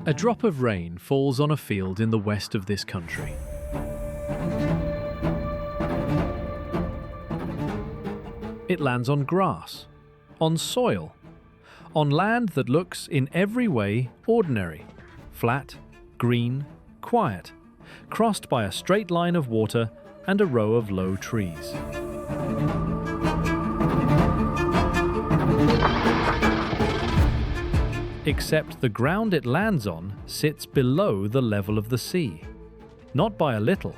A drop of rain falls on a field in the west of this country. It lands on grass, on soil, on land that looks in every way ordinary, flat, green, quiet, crossed by a straight line of water and a row of low trees. Except the ground it lands on sits below the level of the sea. Not by a little,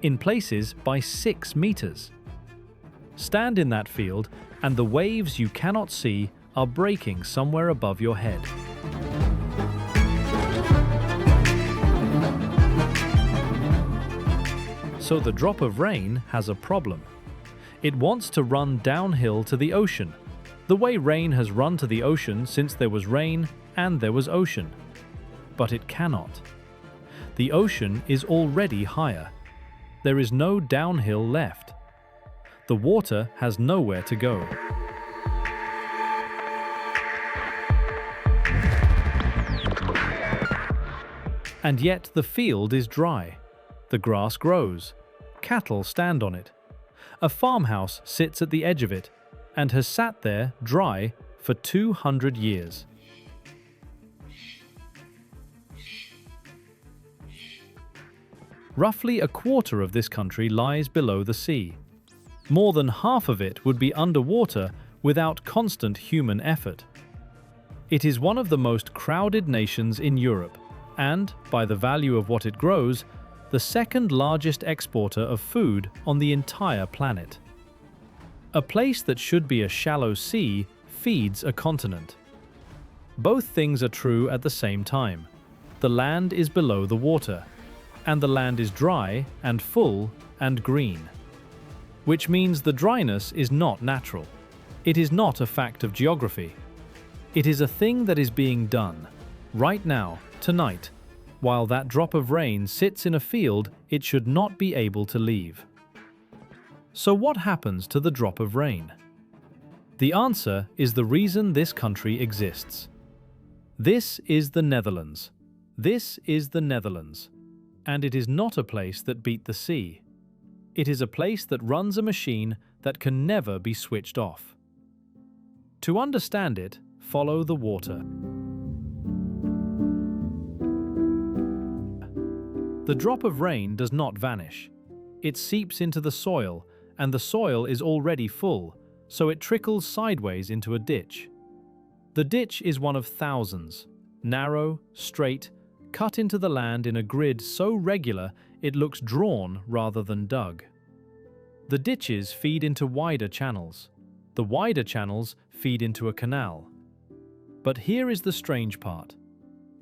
in places by 6 meters. Stand in that field and the waves you cannot see are breaking somewhere above your head. So the drop of rain has a problem. It wants to run downhill to the ocean, the way rain has run to the ocean since there was rain and there was ocean. But it cannot. The ocean is already higher. There is no downhill left. The water has nowhere to go. And yet the field is dry. The grass grows. Cattle stand on it. A farmhouse sits at the edge of it and has sat there dry for 200 years. Roughly a quarter of this country lies below the sea. More than half of it would be underwater without constant human effort. It is one of the most crowded nations in Europe and, by the value of what it grows, the second largest exporter of food on the entire planet. A place that should be a shallow sea feeds a continent. Both things are true at the same time. The land is below the water, and the land is dry and full and green. Which means the dryness is not natural. It is not a fact of geography. It is a thing that is being done, right now, tonight, while that drop of rain sits in a field it should not be able to leave. So what happens to the drop of rain? The answer is the reason this country exists. This is the Netherlands. This is the Netherlands. And it is not a place that beat the sea. It is a place that runs a machine that can never be switched off. To understand it, follow the water. The drop of rain does not vanish. It seeps into the soil, and the soil is already full, so it trickles sideways into a ditch. The ditch is one of thousands, narrow, straight, cut into the land in a grid so regular it looks drawn rather than dug. The ditches feed into wider channels. The wider channels feed into a canal. But here is the strange part.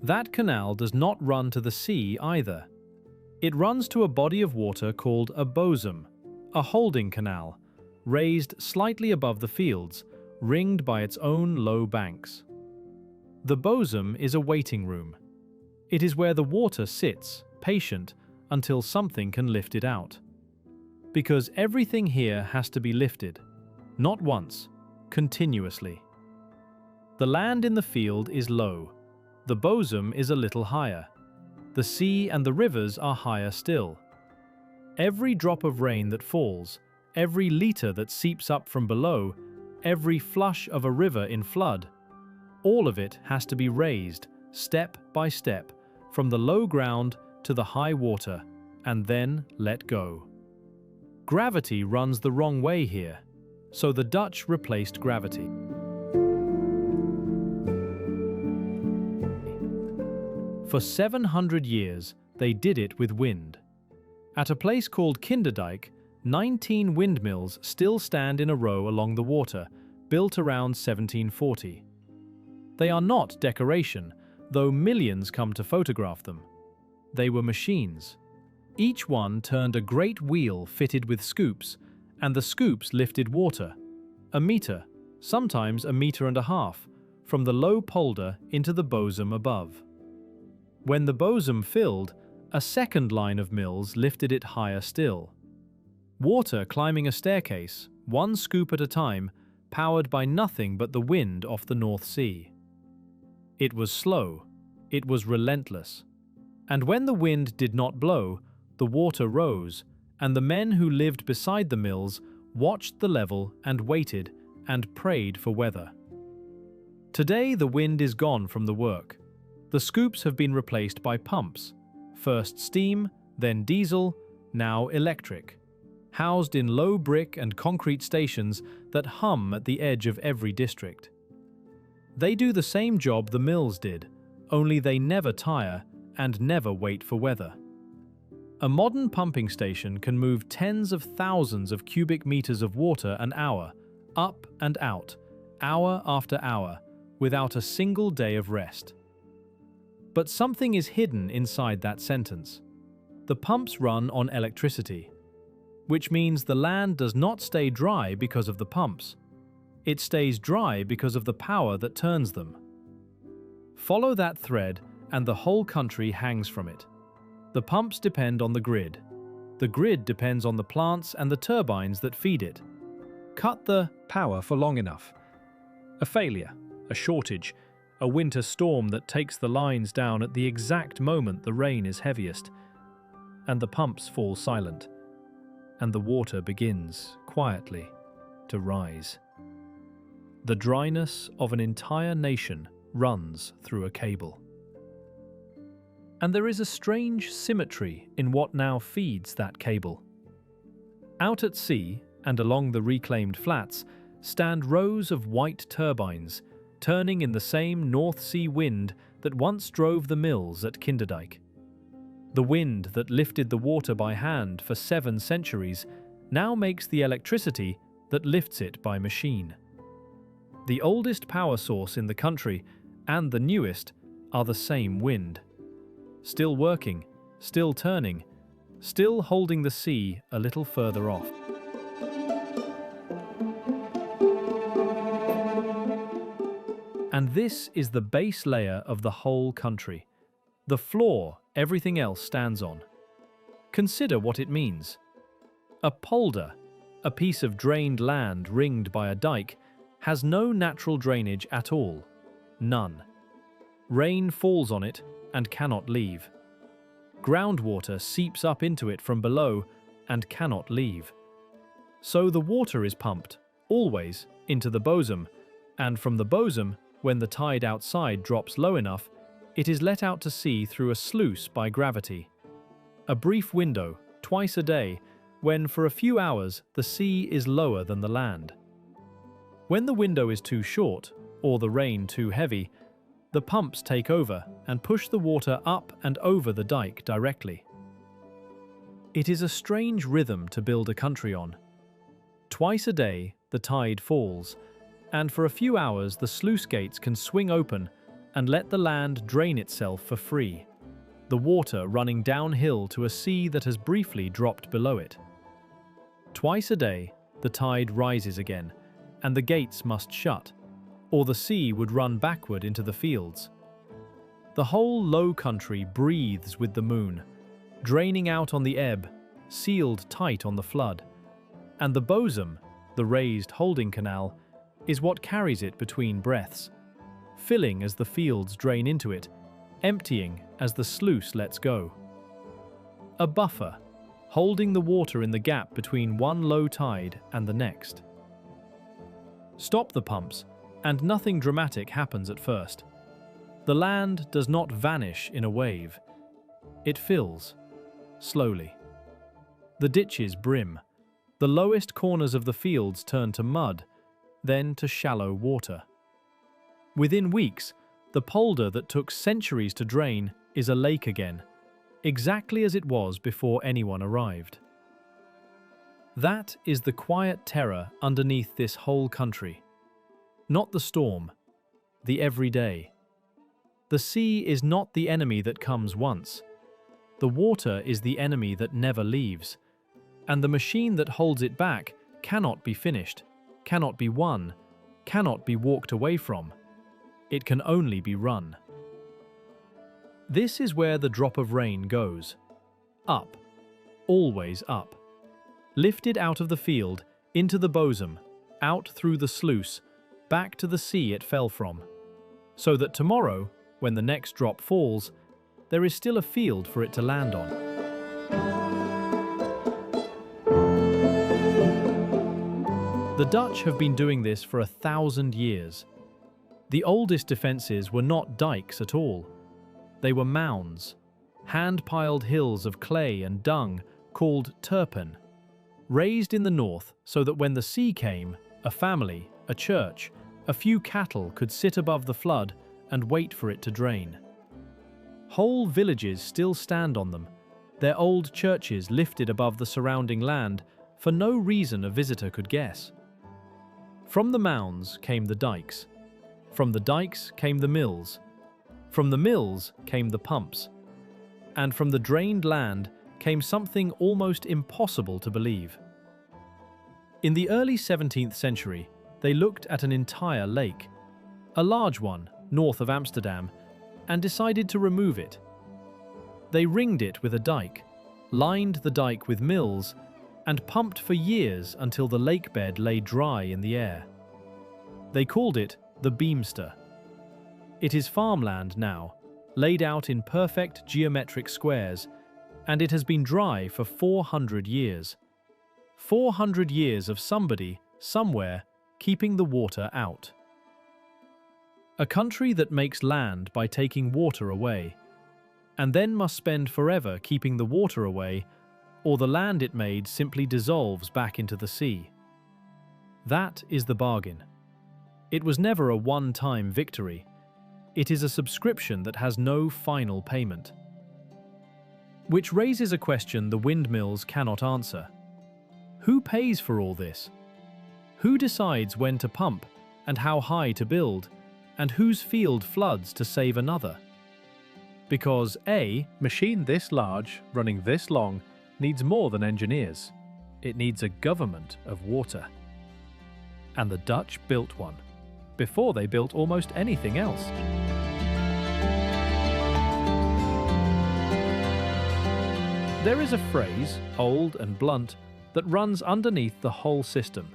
That canal does not run to the sea either. It runs to a body of water called a bosom, a holding canal, raised slightly above the fields, ringed by its own low banks. The bosom is a waiting room. It is where the water sits, patient, until something can lift it out. Because everything here has to be lifted, not once, continuously. The land in the field is low. The bosom is a little higher. The sea and the rivers are higher still. Every drop of rain that falls, every liter that seeps up from below, every flush of a river in flood, all of it has to be raised, step by step, from the low ground to the high water, and then let go. Gravity runs the wrong way here, so the Dutch replaced gravity. For 700 years, they did it with wind. At a place called Kinderdijk, 19 windmills still stand in a row along the water, built around 1740. They are not decoration, though millions come to photograph them. They were machines. Each one turned a great wheel fitted with scoops, and the scoops lifted water, a meter, sometimes a meter and a half, from the low polder into the bosom above. When the bosom filled, a second line of mills lifted it higher still. Water climbing a staircase, one scoop at a time, powered by nothing but the wind off the North Sea. It was slow, it was relentless. And when the wind did not blow, the water rose, and the men who lived beside the mills watched the level and waited and prayed for weather. Today the wind is gone from the work. The scoops have been replaced by pumps, first steam, then diesel, now electric, housed in low brick and concrete stations that hum at the edge of every district. They do the same job the mills did, only they never tire and never wait for weather. A modern pumping station can move tens of thousands of cubic meters of water an hour, up and out, hour after hour, without a single day of rest. But something is hidden inside that sentence. The pumps run on electricity, which means the land does not stay dry because of the pumps. It stays dry because of the power that turns them. Follow that thread and the whole country hangs from it. The pumps depend on the grid. The grid depends on the plants and the turbines that feed it. Cut the power for long enough. A failure, a shortage, a winter storm that takes the lines down at the exact moment the rain is heaviest, and the pumps fall silent, and the water begins, quietly, to rise. The dryness of an entire nation runs through a cable. And there is a strange symmetry in what now feeds that cable. Out at sea, and along the reclaimed flats, stand rows of white turbines, turning in the same North Sea wind that once drove the mills at Kinderdijk. The wind that lifted the water by hand for 7 centuries now makes the electricity that lifts it by machine. The oldest power source in the country and the newest are the same wind. Still working, still turning, still holding the sea a little further off. And this is the base layer of the whole country, the floor everything else stands on. Consider what it means. A polder, a piece of drained land ringed by a dike, has no natural drainage at all. None. Rain falls on it and cannot leave. Groundwater seeps up into it from below and cannot leave. So the water is pumped, always, into the bosom, and from the bosom, when the tide outside drops low enough, it is let out to sea through a sluice by gravity. A brief window, twice a day, when for a few hours the sea is lower than the land. When the window is too short, or the rain too heavy, the pumps take over and push the water up and over the dike directly. It is a strange rhythm to build a country on. Twice a day, the tide falls, and for a few hours the sluice gates can swing open and let the land drain itself for free, the water running downhill to a sea that has briefly dropped below it. Twice a day, the tide rises again, and the gates must shut, or the sea would run backward into the fields. The whole low country breathes with the moon, draining out on the ebb, sealed tight on the flood, and the bosom, the raised holding canal, is what carries it between breaths, filling as the fields drain into it, emptying as the sluice lets go. A buffer, holding the water in the gap between one low tide and the next. Stop the pumps, and nothing dramatic happens at first. The land does not vanish in a wave. It fills, slowly. The ditches brim. The lowest corners of the fields turn to mud, then to shallow water. Within weeks, the polder that took centuries to drain is a lake again, exactly as it was before anyone arrived. That is the quiet terror underneath this whole country. Not the storm, the everyday. The sea is not the enemy that comes once. The water is the enemy that never leaves. And the machine that holds it back cannot be finished, cannot be won, cannot be walked away from. It can only be run. This is where the drop of rain goes. Up. Always up. Lifted out of the field, into the bosom, out through the sluice, back to the sea it fell from, so that tomorrow, when the next drop falls, there is still a field for it to land on. The Dutch have been doing this for 1,000 years. The oldest defences were not dikes at all. They were mounds, hand-piled hills of clay and dung called turpen, raised in the north so that when the sea came, a family, a church, a few cattle could sit above the flood and wait for it to drain. Whole villages still stand on them, their old churches lifted above the surrounding land for no reason a visitor could guess. From the mounds came the dikes. From the dikes came the mills. From the mills came the pumps. And from the drained land came something almost impossible to believe. In the early 17th century, they looked at an entire lake, a large one north of Amsterdam, and decided to remove it. They ringed it with a dike, lined the dike with mills, and pumped for years until the lake bed lay dry in the air. They called it the Beemster. It is farmland now, laid out in perfect geometric squares, and it has been dry for 400 years. 400 years of somebody, somewhere, keeping the water out. A country that makes land by taking water away, and then must spend forever keeping the water away, or the land it made simply dissolves back into the sea. That is the bargain. It was never a one-time victory. It is a subscription that has no final payment. Which raises a question the windmills cannot answer. Who pays for all this? Who decides when to pump and how high to build, and whose field floods to save another? Because a machine this large, running this long, needs more than engineers. It needs a government of water. And the Dutch built one, before they built almost anything else. There is a phrase, old and blunt, that runs underneath the whole system.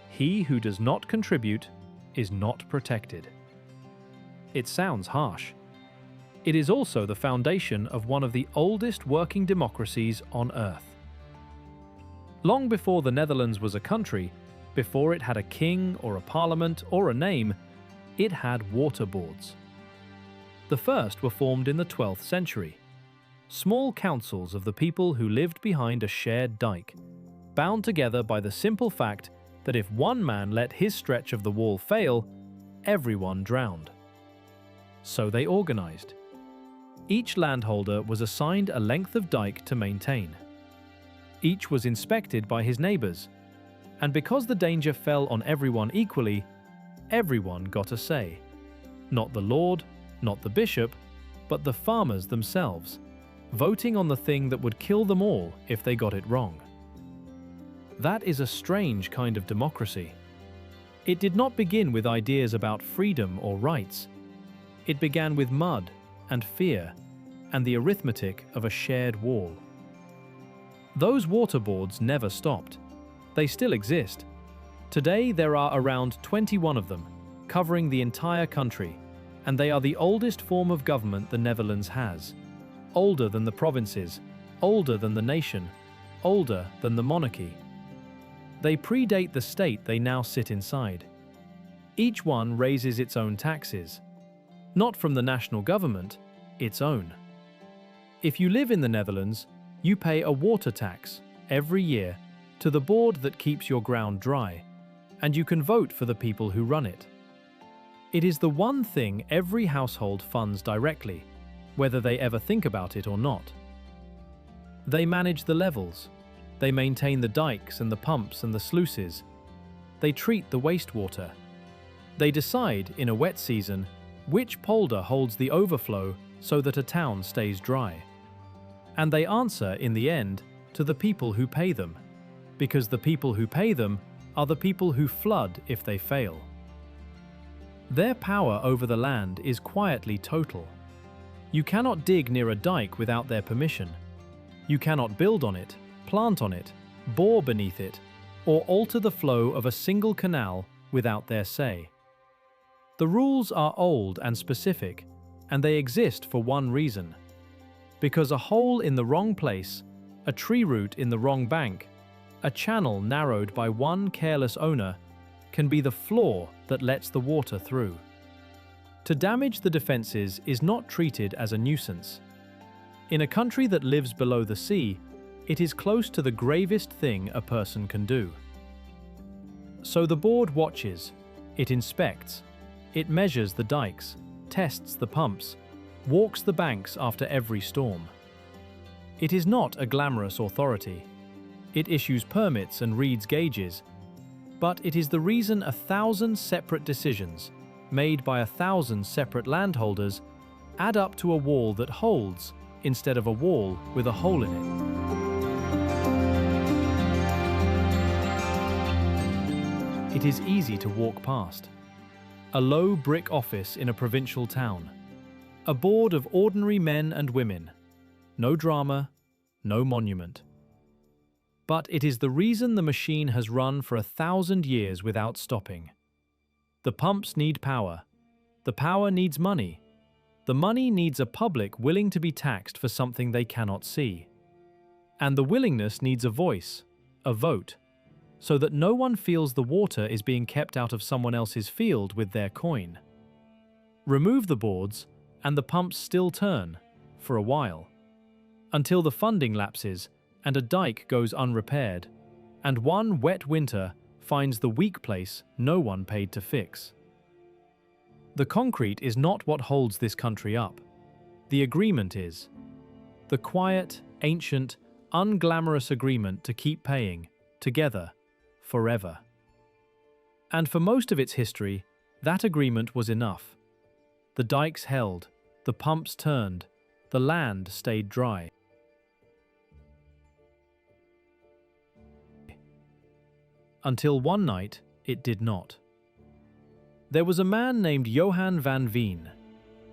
He who does not contribute is not protected. It sounds harsh. It is also the foundation of one of the oldest working democracies on Earth. Long before the Netherlands was a country, before it had a king or a parliament or a name, it had water boards. The first were formed in the 12th century. Small councils of the people who lived behind a shared dike, bound together by the simple fact that if one man let his stretch of the wall fail, everyone drowned. So they organized. Each landholder was assigned a length of dike to maintain. Each was inspected by his neighbors, and because the danger fell on everyone equally, everyone got a say. Not the lord, not the bishop, but the farmers themselves, voting on the thing that would kill them all if they got it wrong. That is a strange kind of democracy. It did not begin with ideas about freedom or rights. It began with mud and fear and the arithmetic of a shared wall. Those water boards never stopped. They still exist. Today there are around 21 of them, covering the entire country, and they are the oldest form of government the Netherlands has. Older than the provinces, older than the nation, older than the monarchy. They predate the state they now sit inside. Each one raises its own taxes. Not from the national government, its own. If you live in the Netherlands, you pay a water tax every year to the board that keeps your ground dry, and you can vote for the people who run it. It is the one thing every household funds directly, whether they ever think about it or not. They manage the levels. They maintain the dikes and the pumps and the sluices. They treat the wastewater. They decide, in a wet season, which polder holds the overflow so that a town stays dry. And they answer, in the end, to the people who pay them, because the people who pay them are the people who flood if they fail. Their power over the land is quietly total. You cannot dig near a dike without their permission. You cannot build on it, plant on it, bore beneath it, or alter the flow of a single canal without their say. The rules are old and specific, and they exist for one reason. Because a hole in the wrong place, a tree root in the wrong bank, a channel narrowed by one careless owner can be the flaw that lets the water through. To damage the defenses is not treated as a nuisance. In a country that lives below the sea, it is close to the gravest thing a person can do. So the board watches, it inspects, it measures the dikes, tests the pumps, walks the banks after every storm. It is not a glamorous authority. It issues permits and reads gauges, but it is the reason 1,000 separate decisions, made by 1,000 separate landholders, add up to a wall that holds, instead of a wall with a hole in it. It is easy to walk past. A low brick office in a provincial town. A board of ordinary men and women. No drama, no monument. But it is the reason the machine has run for 1,000 years without stopping. The pumps need power. The power needs money. The money needs a public willing to be taxed for something they cannot see. And the willingness needs a voice, a vote, so that no one feels the water is being kept out of someone else's field with their coin. Remove the boards, and the pumps still turn, for a while, until the funding lapses and a dike goes unrepaired, and one wet winter finds the weak place no one paid to fix. The concrete is not what holds this country up. The agreement is. The quiet, ancient, unglamorous agreement to keep paying, together, forever. And for most of its history, that agreement was enough. The dikes held, the pumps turned, the land stayed dry. Until one night, it did not. There was a man named Johan van Veen.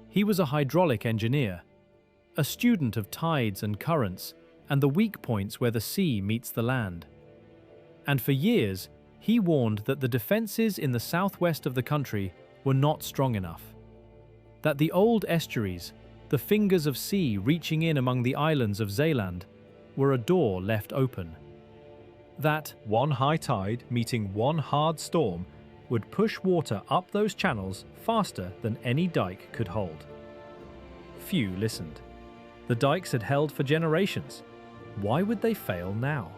He was a hydraulic engineer, a student of tides and currents and the weak points where the sea meets the land. And for years, he warned that the defenses in the southwest of the country were not strong enough. That the old estuaries, the fingers of sea reaching in among the islands of Zeeland, were a door left open. That one high tide meeting one hard storm would push water up those channels faster than any dike could hold. Few listened. The dikes had held for generations. Why would they fail now?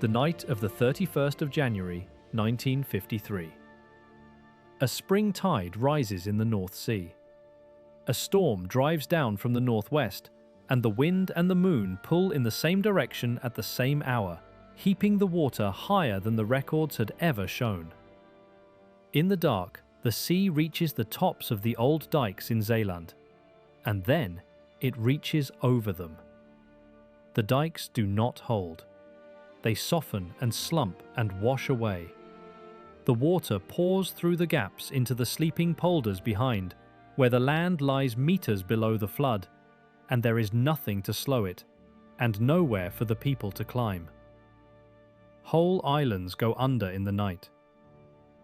The night of the 31st of January, 1953. A spring tide rises in the North Sea. A storm drives down from the northwest, and the wind and the moon pull in the same direction at the same hour, heaping the water higher than the records had ever shown. In the dark, the sea reaches the tops of the old dikes in Zeeland, and then it reaches over them. The dikes do not hold. They soften and slump and wash away. The water pours through the gaps into the sleeping polders behind, where the land lies meters below the flood, and there is nothing to slow it, and nowhere for the people to climb. Whole islands go under in the night.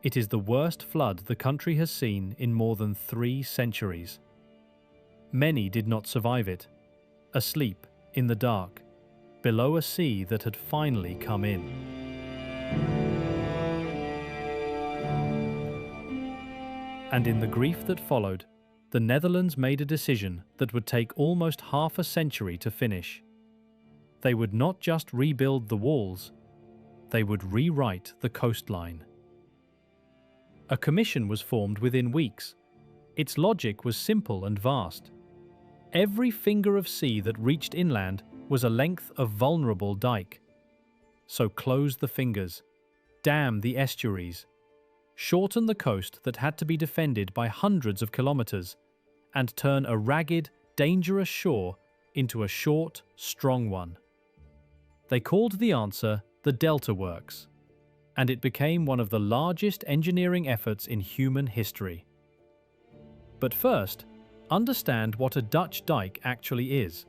It is the worst flood the country has seen in more than 3 centuries. Many did not survive it, asleep in the dark, below a sea that had finally come in. And in the grief that followed, the Netherlands made a decision that would take almost half a century to finish. They would not just rebuild the walls, they would rewrite the coastline. A commission was formed within weeks. Its logic was simple and vast. Every finger of sea that reached inland was a length of vulnerable dike. So close the fingers, dam the estuaries, shorten the coast that had to be defended by hundreds of kilometers, and turn a ragged, dangerous shore into a short, strong one. They called the answer the Delta Works, and it became one of the largest engineering efforts in human history. But first, understand what a Dutch dike actually is,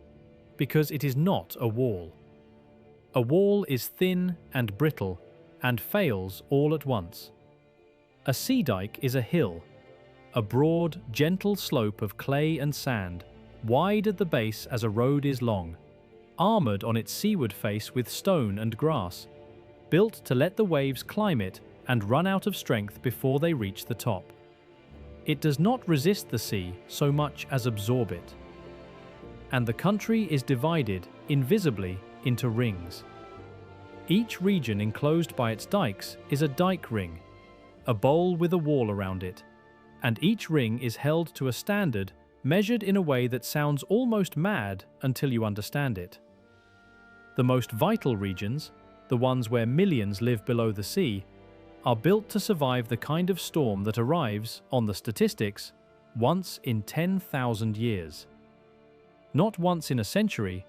because it is not a wall. A wall is thin and brittle and fails all at once. A sea dike is a hill, a broad, gentle slope of clay and sand, wide at the base as a road is long, armoured on its seaward face with stone and grass, built to let the waves climb it and run out of strength before they reach the top. It does not resist the sea so much as absorb it. And the country is divided, invisibly, into rings. Each region enclosed by its dikes is a dike ring, a bowl with a wall around it, and each ring is held to a standard measured in a way that sounds almost mad until you understand it. The most vital regions, the ones where millions live below the sea, are built to survive the kind of storm that arrives, on the statistics, once in 10,000 years. Not once in a century,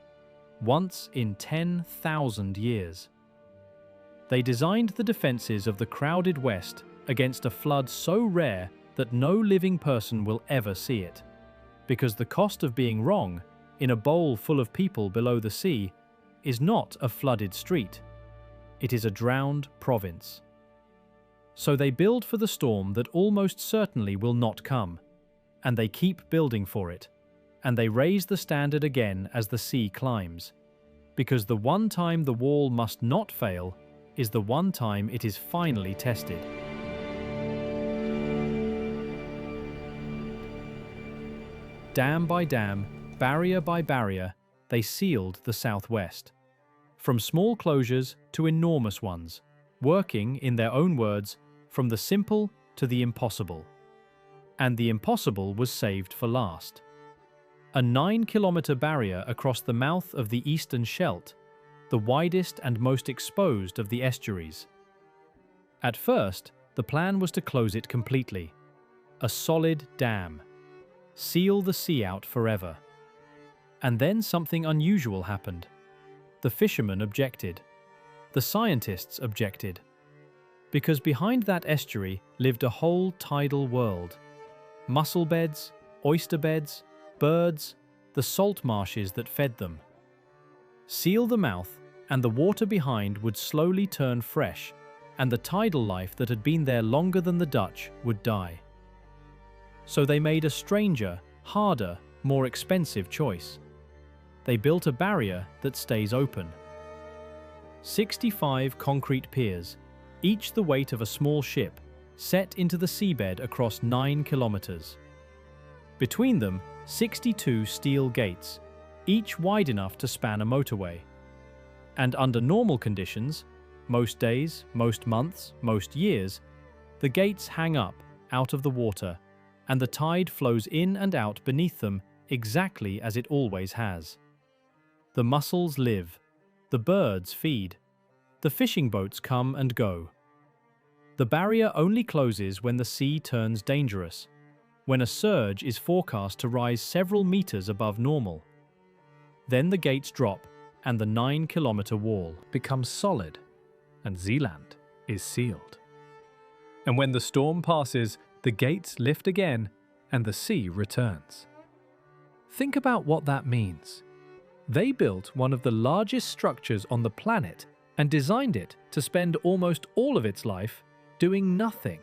once in 10,000 years. They designed the defenses of the crowded West against a flood so rare that no living person will ever see it, because the cost of being wrong, in a bowl full of people below the sea, is not a flooded street. It is a drowned province. So they build for the storm that almost certainly will not come, and they keep building for it, and they raise the standard again as the sea climbs, because the one time the wall must not fail is the one time it is finally tested. Dam by dam, barrier by barrier, they sealed the southwest. From small closures to enormous ones, working, in their own words, from the simple to the impossible. And the impossible was saved for last. A 9-kilometer barrier across the mouth of the Eastern Scheldt, the widest and most exposed of the estuaries. At first, the plan was to close it completely. A solid dam. Seal the sea out forever. And then something unusual happened. The fishermen objected. The scientists objected. Because behind that estuary lived a whole tidal world. Mussel beds, oyster beds, birds, the salt marshes that fed them. Seal the mouth, and the water behind would slowly turn fresh, and the tidal life that had been there longer than the Dutch would die. So they made a stranger, harder, more expensive choice. They built a barrier that stays open. 65 concrete piers, each the weight of a small ship, set into the seabed across 9 kilometers. Between them, 62 steel gates, each wide enough to span a motorway. And under normal conditions, most days, most months, most years, the gates hang up, out of the water, and the tide flows in and out beneath them exactly as it always has. The mussels live, the birds feed, the fishing boats come and go. The barrier only closes when the sea turns dangerous, when a surge is forecast to rise several meters above normal. Then the gates drop, and the 9-kilometer wall becomes solid, and Zeeland is sealed. And when the storm passes, the gates lift again, and the sea returns. Think about what that means. They built one of the largest structures on the planet and designed it to spend almost all of its life doing nothing.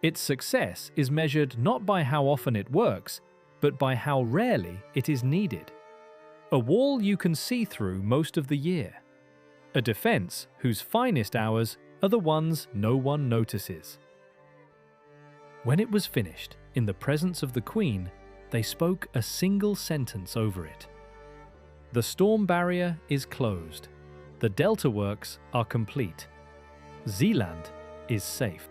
Its success is measured not by how often it works, but by how rarely it is needed. A wall you can see through most of the year. A defense whose finest hours are the ones no one notices. When it was finished, in the presence of the Queen, they spoke a single sentence over it. The storm barrier is closed. The delta works are complete. Zeeland is safe.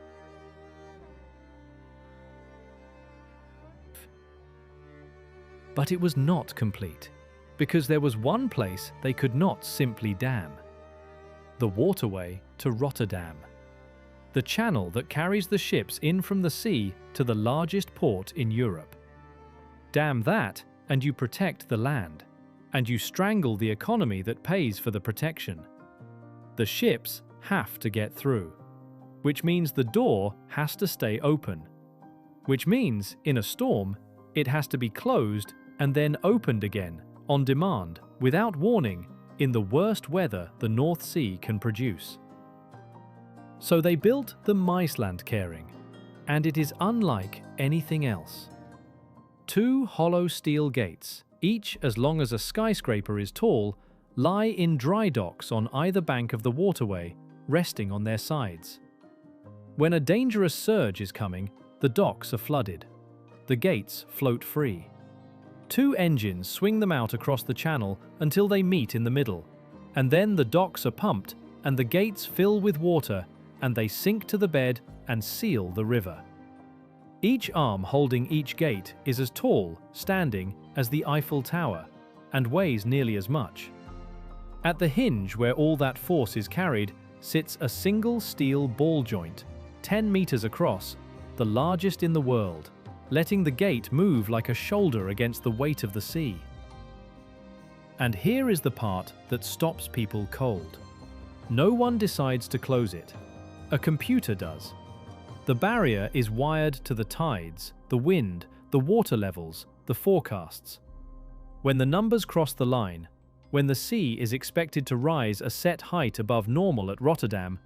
But it was not complete, because there was one place they could not simply dam. The waterway to Rotterdam. The channel that carries the ships in from the sea to the largest port in Europe. Dam that, and you protect the land, and you strangle the economy that pays for the protection. The ships have to get through, which means the door has to stay open, which means, in a storm, it has to be closed and then opened again, on demand, without warning, in the worst weather the North Sea can produce. So they built the Westland, and it is unlike anything else. 2 hollow steel gates, each as long as a skyscraper is tall, lie in dry docks on either bank of the waterway, resting on their sides. When a dangerous surge is coming, the docks are flooded. The gates float free. 2 engines swing them out across the channel until they meet in the middle, and then the docks are pumped and the gates fill with water, and they sink to the bed and seal the river. Each arm holding each gate is as tall, standing, as the Eiffel Tower, and weighs nearly as much. At the hinge where all that force is carried sits a single steel ball joint, 10 meters across, the largest in the world, letting the gate move like a shoulder against the weight of the sea. And here is the part that stops people cold. No one decides to close it. A computer does. The barrier is wired to the tides, the wind, the water levels, the forecasts. When the numbers cross the line, when the sea is expected to rise a set height above normal at Rotterdam,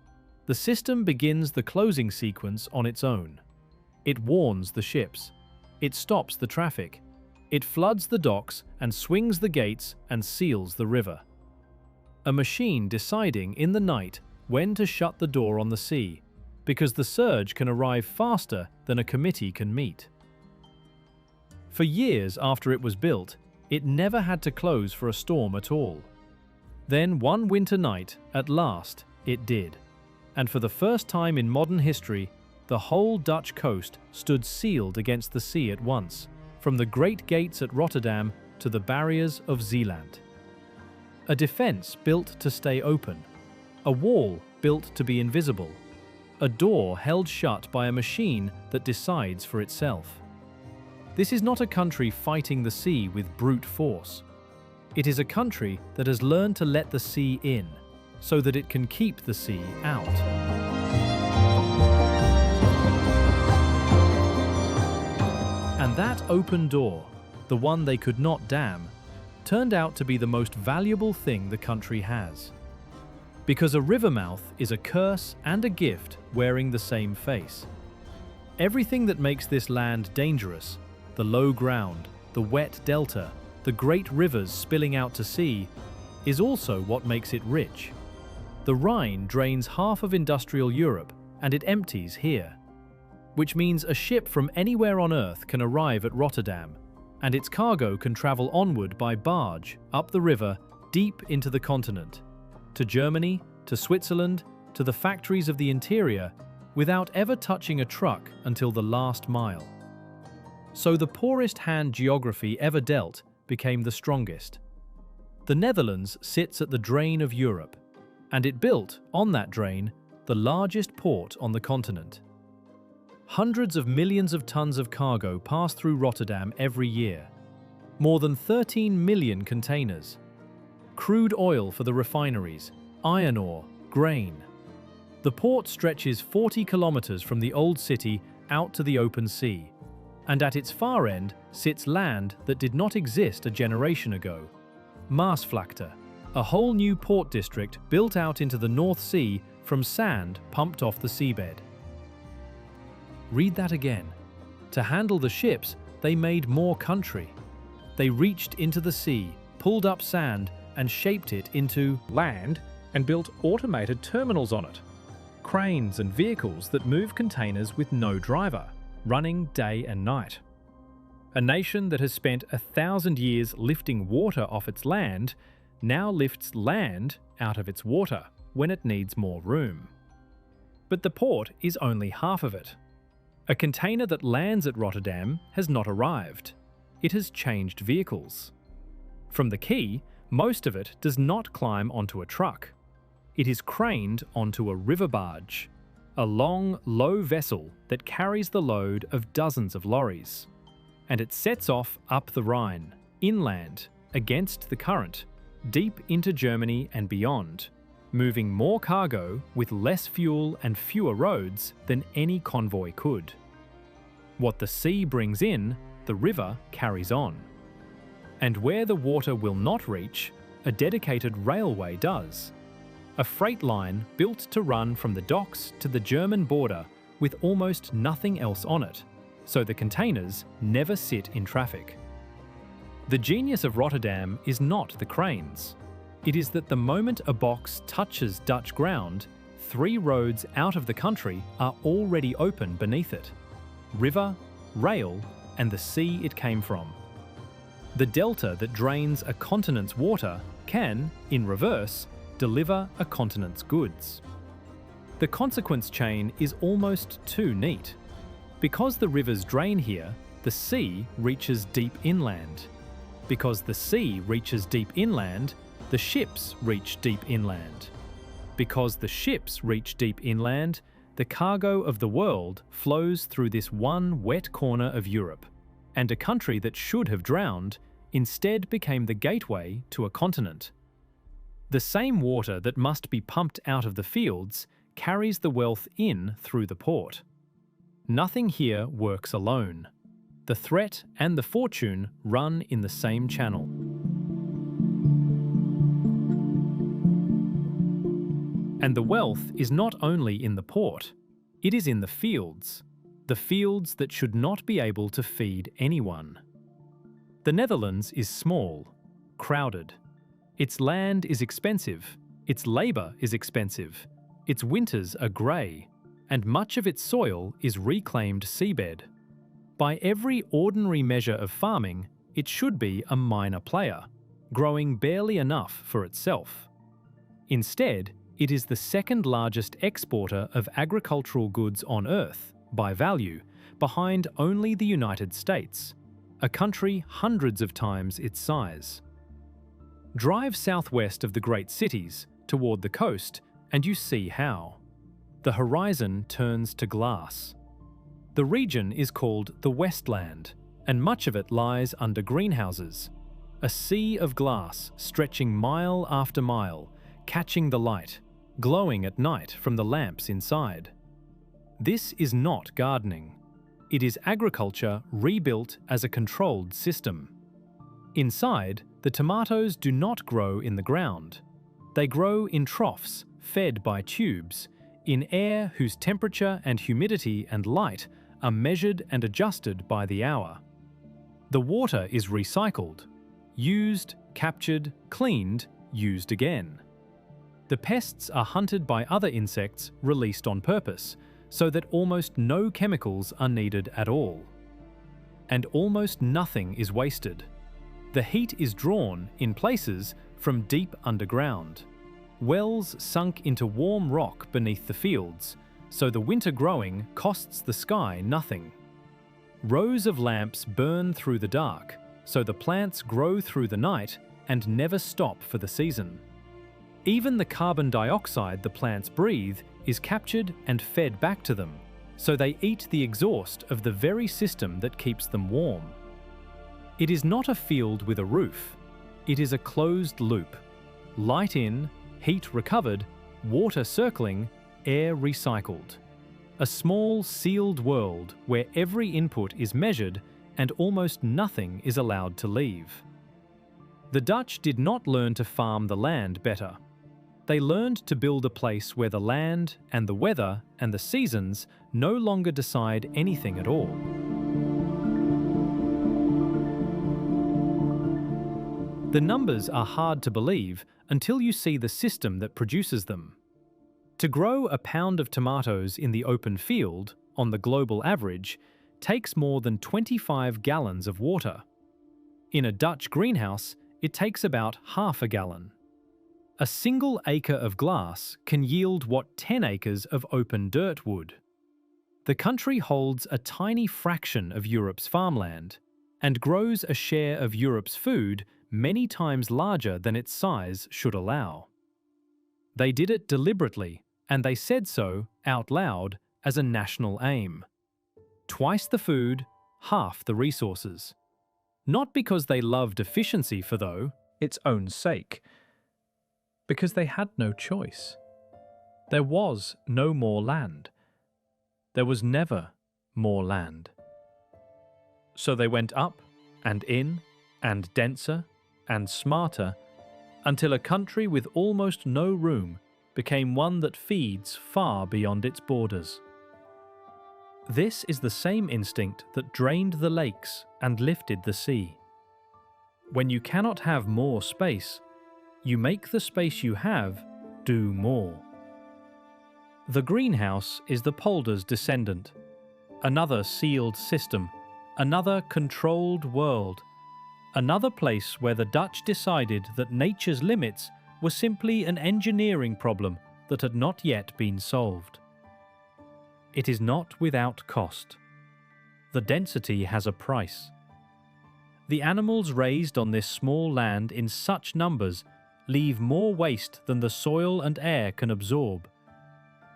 the system begins the closing sequence on its own. It warns the ships. It stops the traffic. It floods the docks and swings the gates and seals the river. A machine deciding in the night when to shut the door on the sea, because the surge can arrive faster than a committee can meet. For years after it was built, it never had to close for a storm at all. Then one winter night, at last, it did. And for the first time in modern history, the whole Dutch coast stood sealed against the sea at once, from the great gates at Rotterdam to the barriers of Zeeland. A defense built to stay open, a wall built to be invisible, a door held shut by a machine that decides for itself. This is not a country fighting the sea with brute force. It is a country that has learned to let the sea in, so that it can keep the sea out. And that open door, the one they could not dam, turned out to be the most valuable thing the country has. Because a river mouth is a curse and a gift wearing the same face. Everything that makes this land dangerous, the low ground, the wet delta, the great rivers spilling out to sea, is also what makes it rich. The Rhine drains half of industrial Europe, and it empties here. Which means a ship from anywhere on Earth can arrive at Rotterdam, and its cargo can travel onward by barge, up the river, deep into the continent, to Germany, to Switzerland, to the factories of the interior, without ever touching a truck until the last mile. So the poorest hand geography ever dealt became the strongest. The Netherlands sits at the drain of Europe, and it built, on that drain, the largest port on the continent. Hundreds of millions of tons of cargo pass through Rotterdam every year. More than 13 million containers. Crude oil for the refineries, iron ore, grain. The port stretches 40 kilometers from the old city out to the open sea, and at its far end sits land that did not exist a generation ago. Maasvlakte, a whole new port district built out into the North Sea from sand pumped off the seabed. Read that again. To handle the ships, they made more country. They reached into the sea, pulled up sand, and shaped it into land and built automated terminals on it. Cranes and vehicles that move containers with no driver, running day and night. A nation that has spent 1,000 years lifting water off its land now lifts land out of its water when it needs more room. But the port is only half of it. A container that lands at Rotterdam has not arrived. It has changed vehicles. From the quay, most of it does not climb onto a truck. It is craned onto a river barge, a long, low vessel that carries the load of dozens of lorries. And it sets off up the Rhine, inland, against the current, deep into Germany and beyond, moving more cargo with less fuel and fewer roads than any convoy could. What the sea brings in, the river carries on. And where the water will not reach, a dedicated railway does. A freight line built to run from the docks to the German border with almost nothing else on it, so the containers never sit in traffic. The genius of Rotterdam is not the cranes. It is that the moment a box touches Dutch ground, 3 roads out of the country are already open beneath it: river, rail, and the sea it came from. The delta that drains a continent's water can, in reverse, deliver a continent's goods. The consequence chain is almost too neat. Because the rivers drain here, the sea reaches deep inland. Because the sea reaches deep inland, the ships reach deep inland. Because the ships reach deep inland, the cargo of the world flows through this one wet corner of Europe, and a country that should have drowned instead became the gateway to a continent. The same water that must be pumped out of the fields carries the wealth in through the port. Nothing here works alone. The threat and the fortune run in the same channel. And the wealth is not only in the port, it is in the fields that should not be able to feed anyone. The Netherlands is small, crowded. Its land is expensive, its labour is expensive, its winters are grey, and much of its soil is reclaimed seabed. By every ordinary measure of farming, it should be a minor player, growing barely enough for itself. Instead, it is the second largest exporter of agricultural goods on Earth, by value, behind only the United States, a country hundreds of times its size. Drive southwest of the great cities, toward the coast, and you see how. The horizon turns to glass. The region is called the Westland, and much of it lies under greenhouses, a sea of glass stretching mile after mile, catching the light, glowing at night from the lamps inside. This is not gardening. It is agriculture rebuilt as a controlled system. Inside, the tomatoes do not grow in the ground. They grow in troughs, fed by tubes, in air whose temperature and humidity and light are measured and adjusted by the hour. The water is recycled, used, captured, cleaned, used again. The pests are hunted by other insects released on purpose, so that almost no chemicals are needed at all. And almost nothing is wasted. The heat is drawn, in places, from deep underground. Wells sunk into warm rock beneath the fields, so the winter growing costs the sky nothing. Rows of lamps burn through the dark, so the plants grow through the night and never stop for the season. Even the carbon dioxide the plants breathe is captured and fed back to them, so they eat the exhaust of the very system that keeps them warm. It is not a field with a roof. It is a closed loop. Light in, heat recovered, water circling, air recycled. A small, sealed world where every input is measured and almost nothing is allowed to leave. The Dutch did not learn to farm the land better. They learned to build a place where the land and the weather and the seasons no longer decide anything at all. The numbers are hard to believe until you see the system that produces them. To grow a pound of tomatoes in the open field, on the global average, takes more than 25 gallons of water. In a Dutch greenhouse, it takes about half a gallon. A single acre of glass can yield what 10 acres of open dirt would. The country holds a tiny fraction of Europe's farmland and grows a share of Europe's food many times larger than its size should allow. They did it deliberately, and they said so out loud as a national aim. Twice the food, half the resources. Not because they loved efficiency for its own sake. Because they had no choice. There was no more land. There was never more land. So they went up and in and denser and smarter until a country with almost no room became one that feeds far beyond its borders. This is the same instinct that drained the lakes and lifted the sea. When you cannot have more space, you make the space you have do more. The greenhouse is the polder's descendant, another sealed system, another controlled world, another place where the Dutch decided that nature's limits were simply an engineering problem that had not yet been solved. It is not without cost. The density has a price. The animals raised on this small land in such numbers leave more waste than the soil and air can absorb,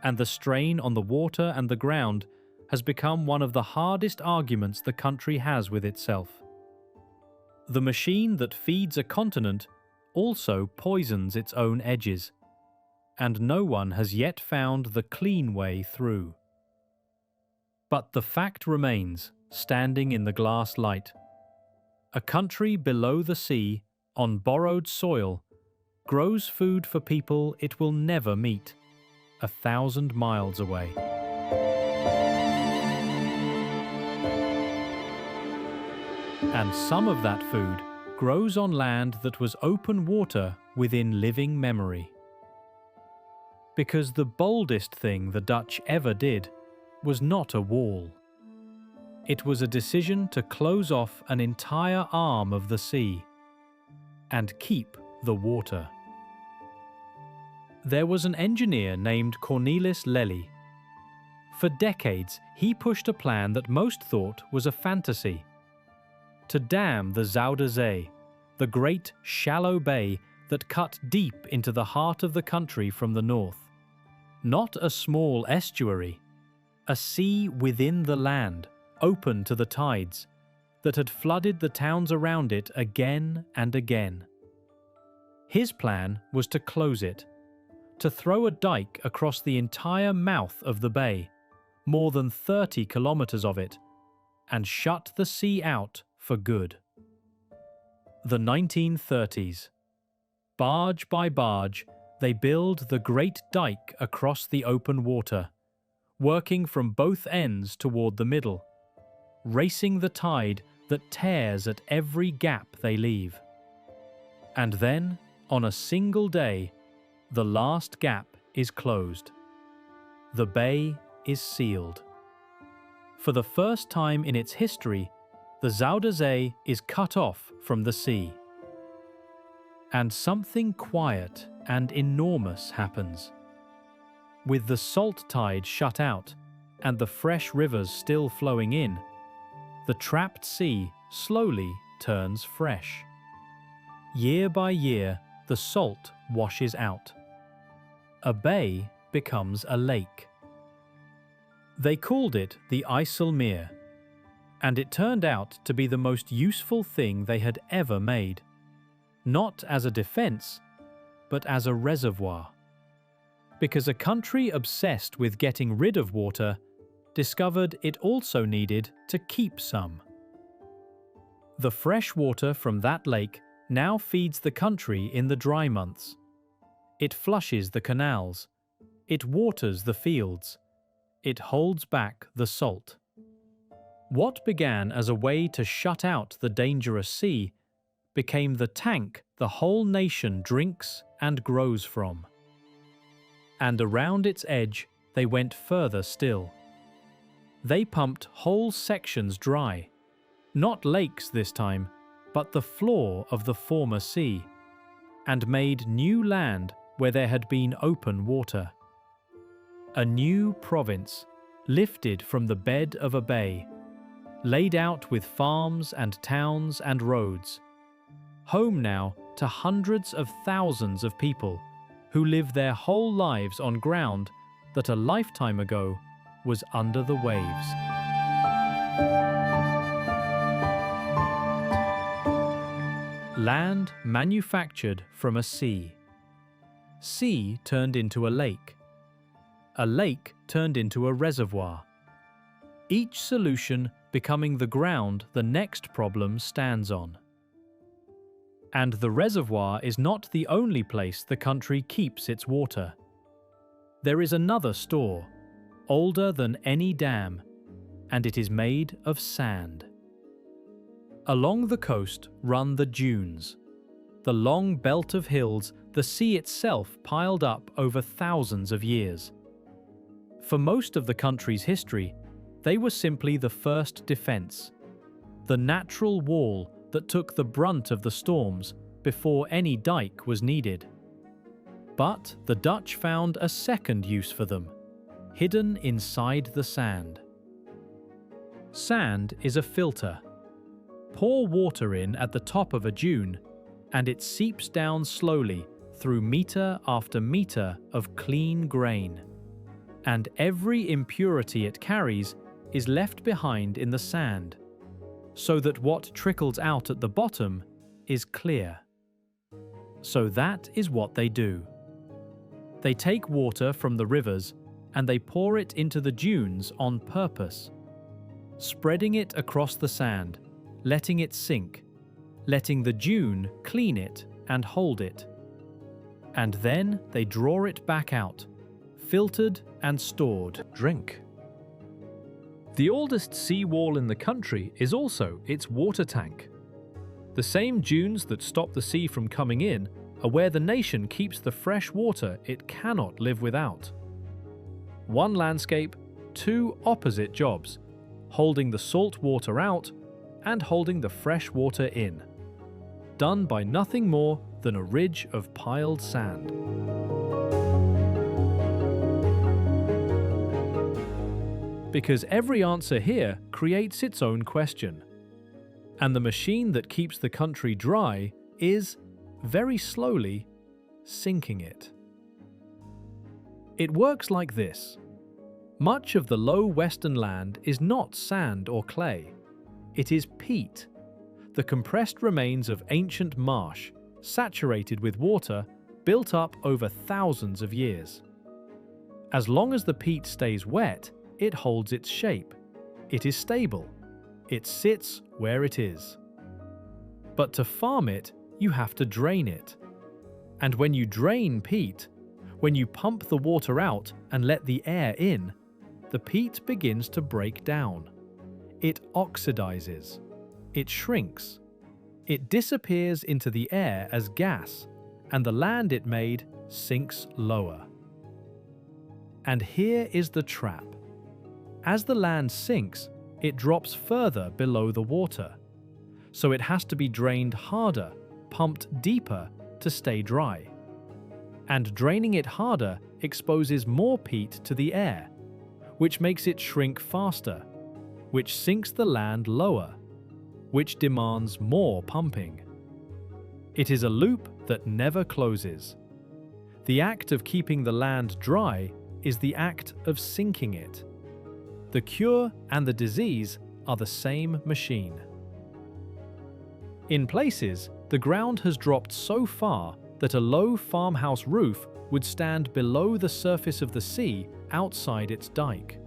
and the strain on the water and the ground has become one of the hardest arguments the country has with itself. The machine that feeds a continent also poisons its own edges, and no one has yet found the clean way through. But the fact remains, standing in the glass light. A country below the sea, on borrowed soil, grows food for people it will never meet, 1,000 miles away. And some of that food grows on land that was open water within living memory. Because the boldest thing the Dutch ever did was not a wall. It was a decision to close off an entire arm of the sea and keep the water. There was an engineer named Cornelis Lely. For decades, he pushed a plan that most thought was a fantasy: to dam the Zuiderzee, the great shallow bay that cut deep into the heart of the country from the north. Not a small estuary, a sea within the land, open to the tides, that had flooded the towns around it again and again. His plan was to close it, to throw a dike across the entire mouth of the bay, more than 30 kilometers of it, and shut the sea out for good. The 1930s. Barge by barge, they build the great dike across the open water, working from both ends toward the middle, racing the tide that tears at every gap they leave. And then, on a single day, the last gap is closed. The bay is sealed. For the first time in its history, the Zuiderzee is cut off from the sea. And something quiet and enormous happens. With the salt tide shut out and the fresh rivers still flowing in, the trapped sea slowly turns fresh. Year by year, the salt washes out. A bay becomes a lake. They called it the IJsselmeer, and it turned out to be the most useful thing they had ever made, not as a defense, but as a reservoir. Because a country obsessed with getting rid of water discovered it also needed to keep some. The fresh water from that lake now feeds the country in the dry months. It flushes the canals. It waters the fields. It holds back the salt. What began as a way to shut out the dangerous sea became the tank the whole nation drinks and grows from. And around its edge, they went further still. They pumped whole sections dry, not lakes this time, but the floor of the former sea, and made new land where there had been open water. A new province, lifted from the bed of a bay, laid out with farms and towns and roads, home now to hundreds of thousands of people who live their whole lives on ground that a lifetime ago was under the waves. Land manufactured from a sea. Sea turned into a lake. A lake turned into a reservoir. Each solution becoming the ground the next problem stands on. And the reservoir is not the only place the country keeps its water. There is another store, older than any dam, and it is made of sand. Along the coast run the dunes, the long belt of hills the sea itself piled up over thousands of years. For most of the country's history, they were simply the first defense, the natural wall that took the brunt of the storms before any dike was needed. But the Dutch found a second use for them, hidden inside the sand. Sand is a filter. Pour water in at the top of a dune, and it seeps down slowly through meter after meter of clean grain. And every impurity it carries is left behind in the sand, so that what trickles out at the bottom is clear. So that is what they do. They take water from the rivers and they pour it into the dunes on purpose, spreading it across the sand, letting it sink, letting the dune clean it and hold it. And then they draw it back out, filtered and stored. Drink. The oldest seawall in the country is also its water tank. The same dunes that stop the sea from coming in are where the nation keeps the fresh water it cannot live without. One landscape, two opposite jobs, holding the salt water out and holding the fresh water in, done by nothing more than a ridge of piled sand. Because every answer here creates its own question. And the machine that keeps the country dry is, very slowly, sinking it. It works like this. Much of the low western land is not sand or clay. It is peat, the compressed remains of ancient marsh, saturated with water, built up over thousands of years. As long as the peat stays wet, it holds its shape. It is stable. It sits where it is. But to farm it, you have to drain it. And when you drain peat, when you pump the water out and let the air in, the peat begins to break down. It oxidizes. It shrinks. It disappears into the air as gas, and the land it made sinks lower. And here is the trap. As the land sinks, it drops further below the water. So it has to be drained harder, pumped deeper to stay dry. And draining it harder exposes more peat to the air, which makes it shrink faster, which sinks the land lower, which demands more pumping. It is a loop that never closes. The act of keeping the land dry is the act of sinking it. The cure and the disease are the same machine. In places, the ground has dropped so far that a low farmhouse roof would stand below the surface of the sea outside its dike.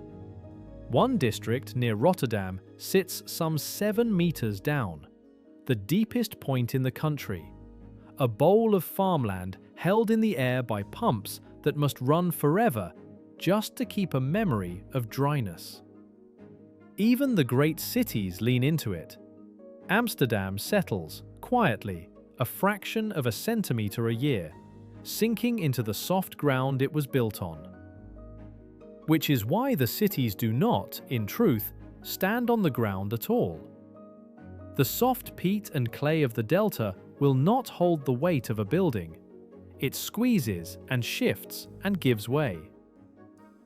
One district near Rotterdam sits some 7 meters down, the deepest point in the country, a bowl of farmland held in the air by pumps that must run forever just to keep a memory of dryness. Even the great cities lean into it. Amsterdam settles, quietly, a fraction of a centimeter a year, sinking into the soft ground it was built on. Which is why the cities do not, in truth, stand on the ground at all. The soft peat and clay of the delta will not hold the weight of a building. It squeezes and shifts and gives way.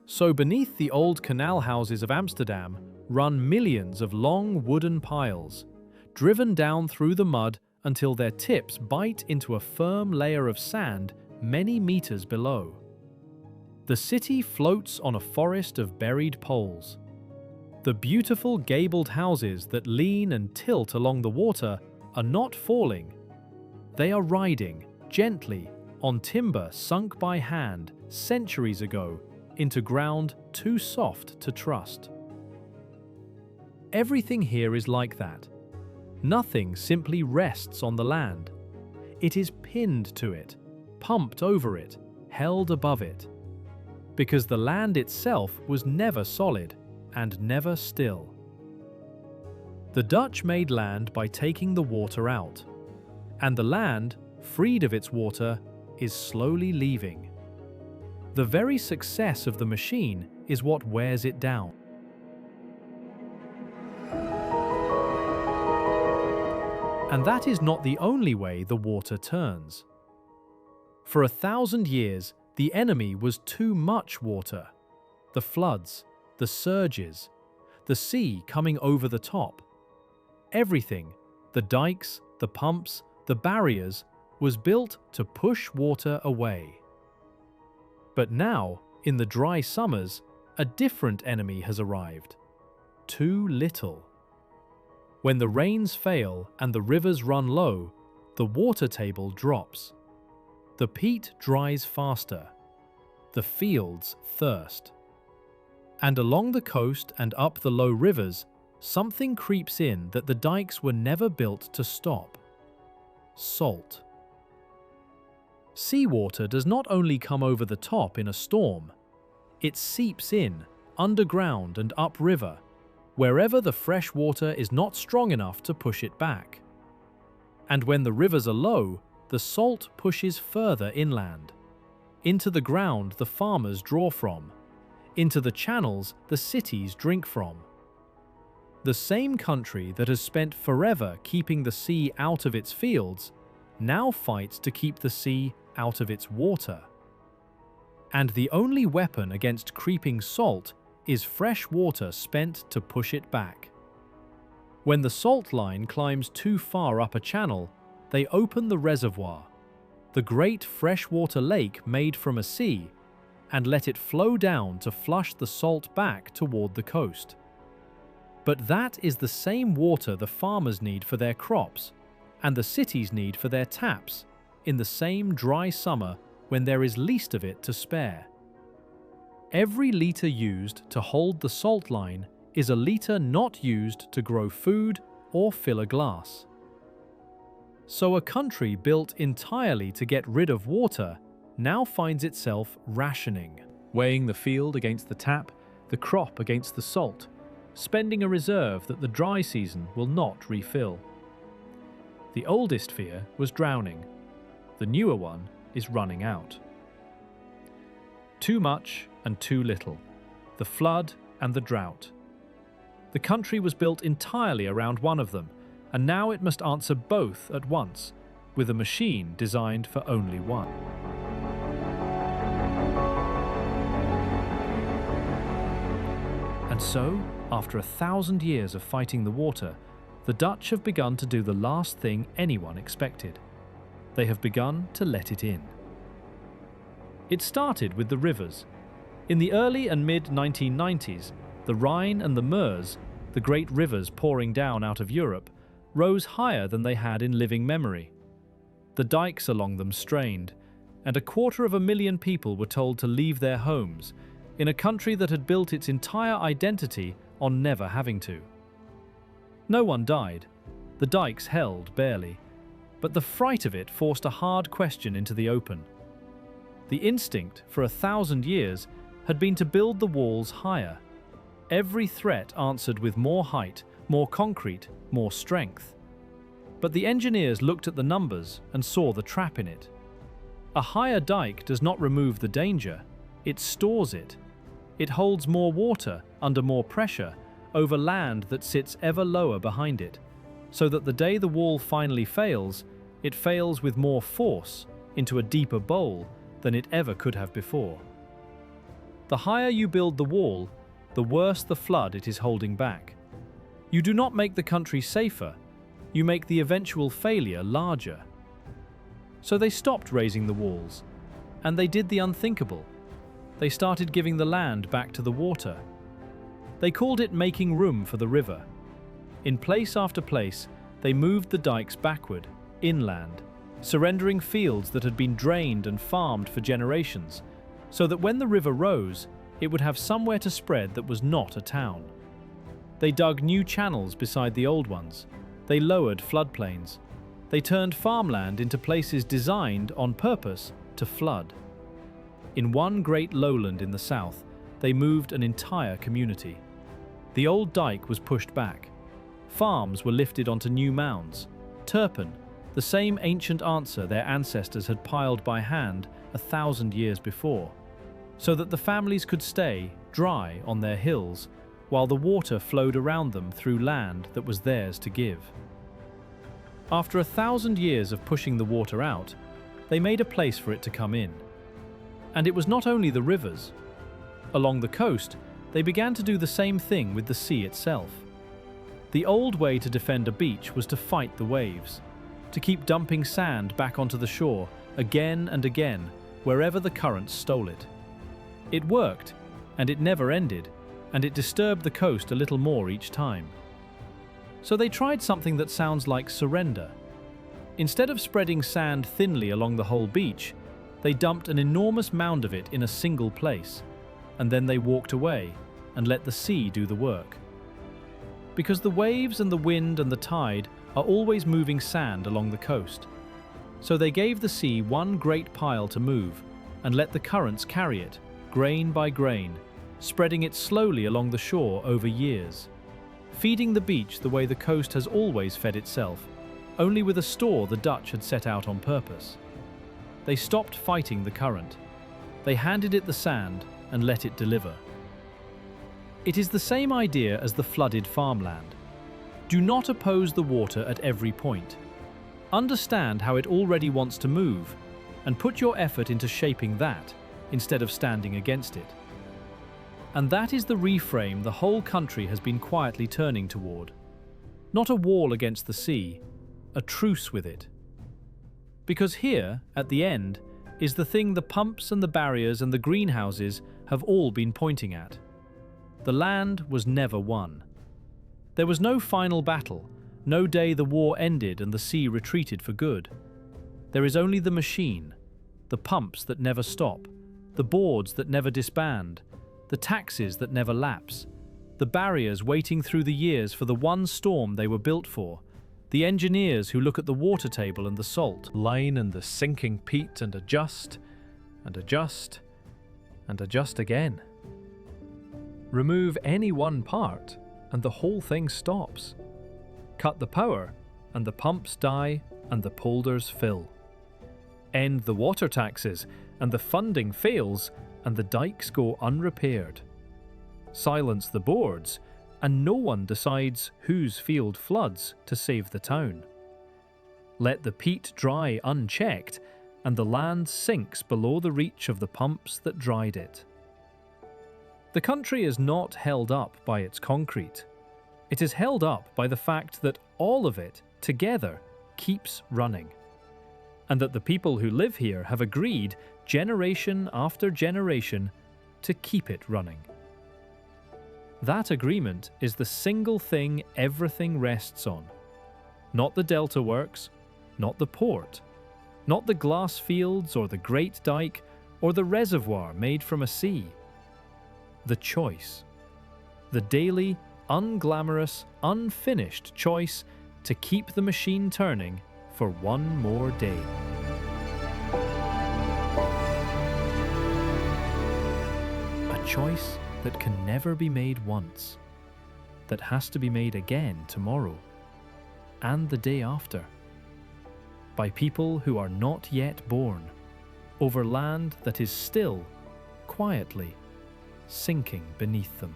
So beneath the old canal houses of Amsterdam run millions of long wooden piles, driven down through the mud until their tips bite into a firm layer of sand many meters below. The city floats on a forest of buried poles. The beautiful gabled houses that lean and tilt along the water are not falling. They are riding, gently, on timber sunk by hand centuries ago into ground too soft to trust. Everything here is like that. Nothing simply rests on the land. It is pinned to it, pumped over it, held above it. Because the land itself was never solid and never still. The Dutch made land by taking the water out, and the land, freed of its water, is slowly leaving. The very success of the machine is what wears it down. And that is not the only way the water turns. For 1,000 years, the enemy was too much water. The floods, the surges, the sea coming over the top. Everything, the dikes, the pumps, the barriers, was built to push water away. But now, in the dry summers, a different enemy has arrived. Too little. When the rains fail and the rivers run low, the water table drops. The peat dries faster. The fields thirst. And along the coast and up the low rivers, something creeps in that the dikes were never built to stop. Salt. Seawater does not only come over the top in a storm, it seeps in, underground and upriver, wherever the fresh water is not strong enough to push it back. And when the rivers are low, the salt pushes further inland, into the ground the farmers draw from, into the channels the cities drink from. The same country that has spent forever keeping the sea out of its fields now fights to keep the sea out of its water. And the only weapon against creeping salt is fresh water spent to push it back. When the salt line climbs too far up a channel, they open the reservoir, the great freshwater lake made from a sea, and let it flow down to flush the salt back toward the coast. But that is the same water the farmers need for their crops, and the cities need for their taps, in the same dry summer when there is least of it to spare. Every litre used to hold the salt line is a litre not used to grow food or fill a glass. So a country built entirely to get rid of water now finds itself rationing, weighing the field against the tap, the crop against the salt, spending a reserve that the dry season will not refill. The oldest fear was drowning. The newer one is running out. Too much and too little. The flood and the drought. The country was built entirely around one of them, and now it must answer both at once, with a machine designed for only one. And so, after 1,000 years of fighting the water, the Dutch have begun to do the last thing anyone expected. They have begun to let it in. It started with the rivers. In the early and mid-1990s, the Rhine and the Meuse, the great rivers pouring down out of Europe, rose higher than they had in living memory. The dikes along them strained, and 250,000 people were told to leave their homes, in a country that had built its entire identity on never having to. No one died. The dikes held barely, but the fright of it forced a hard question into the open. The instinct, for 1,000 years, had been to build the walls higher. Every threat answered with more height, more concrete, more strength. But the engineers looked at the numbers and saw the trap in it. A higher dike does not remove the danger, it stores it. It holds more water under more pressure over land that sits ever lower behind it, so that the day the wall finally fails, it fails with more force into a deeper bowl than it ever could have before. The higher you build the wall, the worse the flood it is holding back. You do not make the country safer, you make the eventual failure larger. So they stopped raising the walls, and they did the unthinkable. They started giving the land back to the water. They called it making room for the river. In place after place, they moved the dikes backward, inland, surrendering fields that had been drained and farmed for generations, so that when the river rose, it would have somewhere to spread that was not a town. They dug new channels beside the old ones. They lowered floodplains. They turned farmland into places designed on purpose to flood. In one great lowland in the south, they moved an entire community. The old dike was pushed back. Farms were lifted onto new mounds. Turpin, the same ancient answer their ancestors had piled by hand 1,000 years before, so that the families could stay dry on their hills while the water flowed around them through land that was theirs to give. After 1,000 years of pushing the water out, they made a place for it to come in. And it was not only the rivers. Along the coast, they began to do the same thing with the sea itself. The old way to defend a beach was to fight the waves, to keep dumping sand back onto the shore again and again, wherever the currents stole it. It worked, and it never ended, and it disturbed the coast a little more each time. So they tried something that sounds like surrender. Instead of spreading sand thinly along the whole beach, they dumped an enormous mound of it in a single place, and then they walked away and let the sea do the work. Because the waves and the wind and the tide are always moving sand along the coast. So they gave the sea one great pile to move and let the currents carry it, grain by grain, spreading it slowly along the shore over years, feeding the beach the way the coast has always fed itself, only with a store the Dutch had set out on purpose. They stopped fighting the current. They handed it the sand and let it deliver. It is the same idea as the flooded farmland. Do not oppose the water at every point. Understand how it already wants to move, and put your effort into shaping that, instead of standing against it. And that is the reframe the whole country has been quietly turning toward. Not a wall against the sea, a truce with it. Because here, at the end, is the thing the pumps and the barriers and the greenhouses have all been pointing at. The land was never won. There was no final battle, no day the war ended and the sea retreated for good. There is only the machine, the pumps that never stop, the boards that never disband, the taxes that never lapse, the barriers waiting through the years for the one storm they were built for, the engineers who look at the water table and the salt line and the sinking peat and adjust, and adjust, and adjust again. Remove any one part, and the whole thing stops. Cut the power, and the pumps die, and the polders fill. End the water taxes, and the funding fails, and the dikes go unrepaired. Silence the boards, and no one decides whose field floods to save the town. Let the peat dry unchecked, and the land sinks below the reach of the pumps that dried it. The country is not held up by its concrete. It is held up by the fact that all of it, together, keeps running. And that the people who live here have agreed, generation after generation, to keep it running. That agreement is the single thing everything rests on. Not the delta works, not the port, not the glass fields or the great dike or the reservoir made from a sea. The choice. The daily, unglamorous, unfinished choice to keep the machine turning for one more day. A choice that can never be made once, that has to be made again tomorrow, and the day after, by people who are not yet born, over land that is still, quietly, sinking beneath them.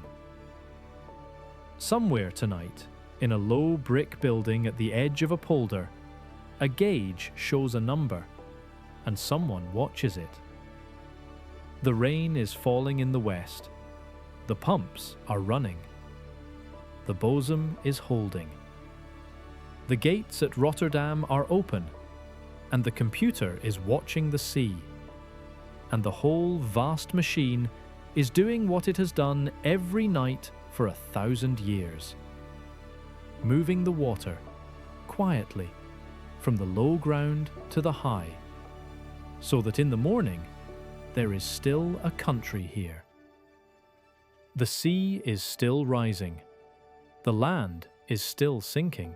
Somewhere tonight, in a low brick building at the edge of a polder, a gauge shows a number, and someone watches it. The rain is falling in the west. The pumps are running. The bosom is holding. The gates at Rotterdam are open, and the computer is watching the sea. And the whole vast machine is doing what it has done every night for 1,000 years. Moving the water, quietly, from the low ground to the high, so that in the morning there is still a country here. The sea is still rising. The land is still sinking.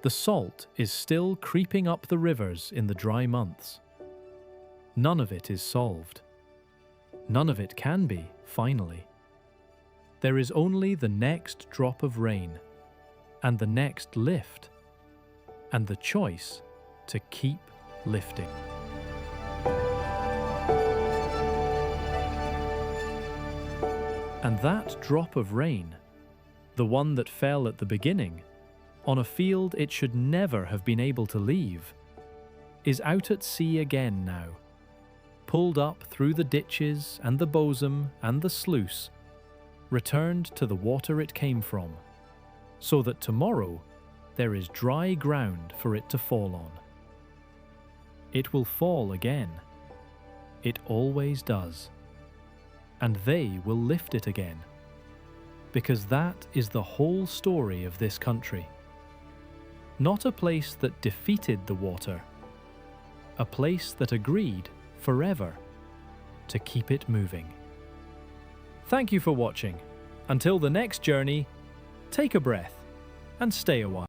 The salt is still creeping up the rivers in the dry months. None of it is solved. None of it can be, finally. There is only the next drop of rain, and the next lift, and the choice to keep lifting. And that drop of rain, the one that fell at the beginning, on a field it should never have been able to leave, is out at sea again now, pulled up through the ditches and the bosom and the sluice, returned to the water it came from, so that tomorrow there is dry ground for it to fall on. It will fall again. It always does. And they will lift it again, because that is the whole story of this country. Not a place that defeated the water, a place that agreed forever to keep it moving. Thank you for watching. Until the next journey, take a breath and stay a while.